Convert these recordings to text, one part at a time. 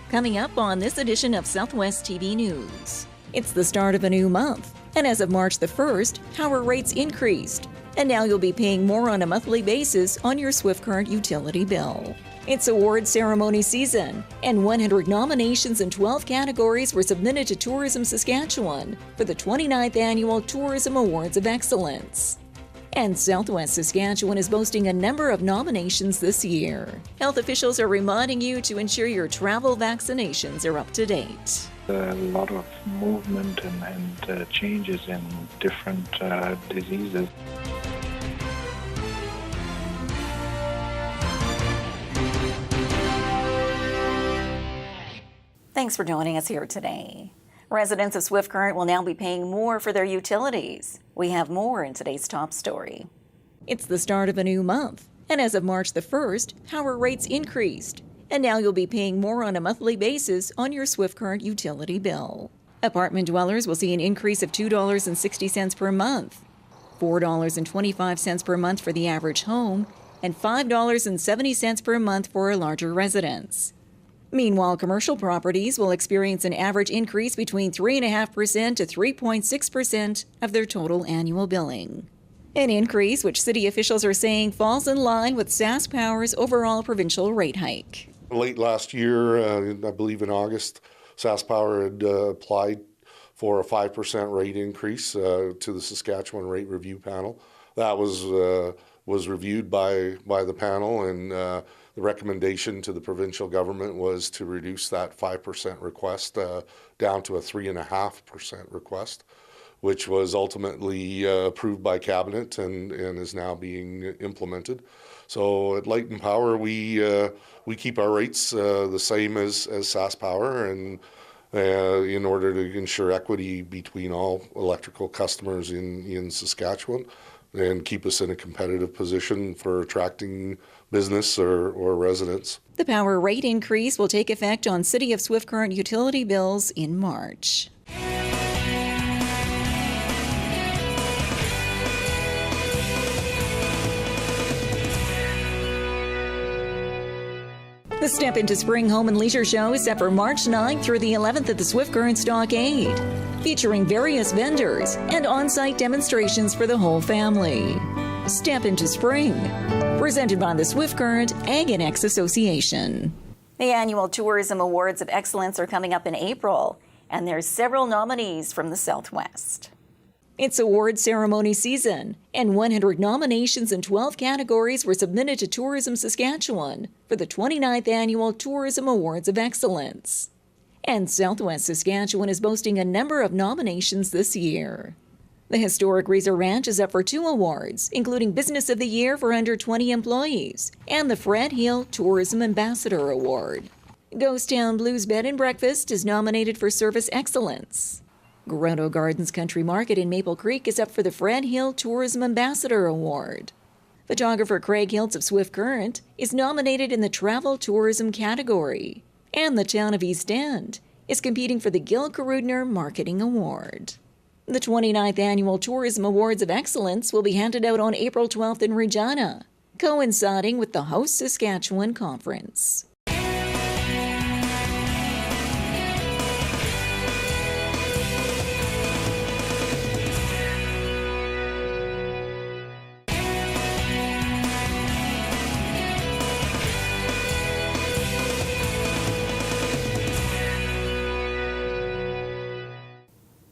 Coming up on this edition of Southwest TV News. It's the start of a new month, and as of March the 1st, power rates increased. And now you'll be paying more on a monthly basis on your Swift Current utility bill. It's award ceremony season, and 100 nominations in 12 categories were submitted to Tourism Saskatchewan for the 29th Annual Tourism Awards of Excellence. And Southwest Saskatchewan is boasting a number of nominations this year. Health officials are reminding you to ensure your travel vaccinations are up to date. A lot of movement and changes in different diseases. Thanks for joining us here today. Residents of Swift Current will now be paying more for their utilities. We have more in today's top story. It's the start of a new month, and as of March the 1st, power rates increased. And now you'll be paying more on a monthly basis on your Swift Current utility bill. Apartment dwellers will see an increase of $2.60 per month, $4.25 per month for the average home, and $5.70 per month for a larger residence. Meanwhile, commercial properties will experience an average increase between 3.5% to 3.6% of their total annual billing. An increase which city officials are saying falls in line with SaskPower's overall provincial rate hike. Late last year, I believe in August, SaskPower had applied for a 5% rate increase to the Saskatchewan Rate Review Panel. That was reviewed by the panel, and the recommendation to the provincial government was to reduce that 5% request down to a 3.5% request, which was ultimately approved by Cabinet and is now being implemented. So at Light and Power, we keep our rates the same as SaskPower, and in order to ensure equity between all electrical customers in Saskatchewan and keep us in a competitive position for attracting business or residents. The power rate increase will take effect on City of Swift Current utility bills in March. The Step Into Spring Home and Leisure Show is set for March 9th through the 11th at the Swift Current Stockade, featuring various vendors and on-site demonstrations for the whole family. Step Into Spring, presented by the Swift Current Ag and X Association. The annual Tourism Awards of Excellence are coming up in April, and there's several nominees from the Southwest. It's award ceremony season, and 100 nominations in 12 categories were submitted to Tourism Saskatchewan for the 29th Annual Tourism Awards of Excellence. And Southwest Saskatchewan is boasting a number of nominations this year. The historic Reser Ranch is up for 2 awards, including Business of the Year for under 20 employees and the Fred Hill Tourism Ambassador Award. Ghost Town Blues Bed and Breakfast is nominated for Service Excellence. Grotto Gardens Country Market in Maple Creek is up for the Fred Hill Tourism Ambassador Award. Photographer Craig Hiltz of Swift Current is nominated in the Travel Tourism category. And the town of East End is competing for the Gil Karudner Marketing Award. The 29th Annual Tourism Awards of Excellence will be handed out on April 12th in Regina, coinciding with the Host Saskatchewan Conference.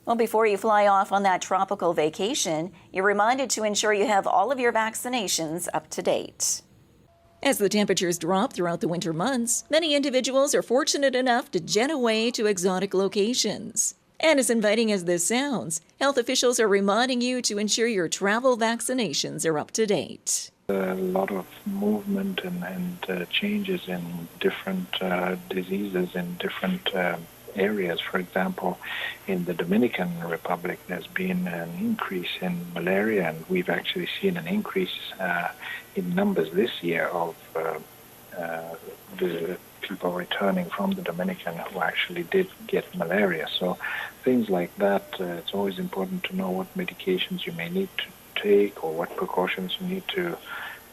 Well, before you fly off on that tropical vacation, you're reminded to ensure you have all of your vaccinations up to date. As the temperatures drop throughout the winter months, many individuals are fortunate enough to jet away to exotic locations. And as inviting as this sounds, health officials are reminding you to ensure your travel vaccinations are up to date. A lot of movement and changes in different diseases in different areas. For example, in the Dominican Republic, there's been an increase in malaria, and we've actually seen an increase in numbers this year of the people returning from the Dominican who actually did get malaria. So things like that, it's always important to know what medications you may need to take or what precautions you need to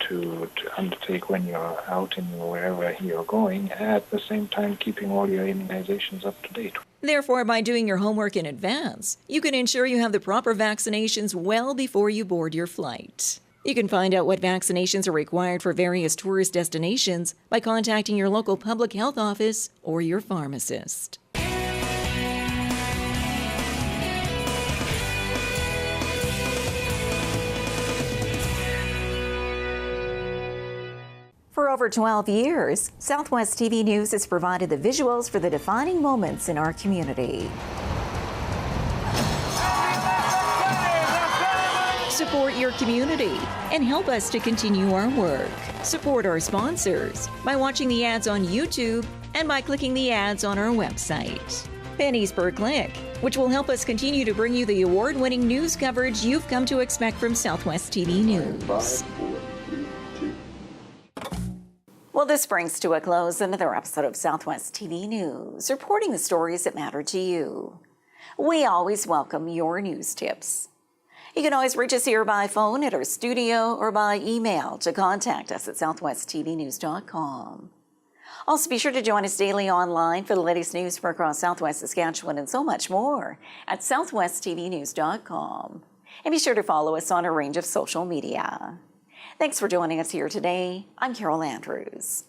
to undertake when you're out in wherever you're going, at the same time keeping all your immunizations up to date. Therefore, by doing your homework in advance, you can ensure you have the proper vaccinations well before you board your flight. You can find out what vaccinations are required for various tourist destinations by contacting your local public health office or your pharmacist. For over 12 years, Southwest TV News has provided the visuals for the defining moments in our community. Support your community and help us to continue our work. Support our sponsors by watching the ads on YouTube and by clicking the ads on our website. Pennies per click, which will help us continue to bring you the award-winning news coverage you've come to expect from Southwest TV News. Well, this brings to a close another episode of Southwest TV News, reporting the stories that matter to you. We always welcome your news tips. You can always reach us here by phone at our studio or by email to contact us at southwesttvnews.com. Also, be sure to join us daily online for the latest news from across Southwest Saskatchewan and so much more at southwesttvnews.com. And be sure to follow us on a range of social media. Thanks for joining us here today. I'm Carol Andrews.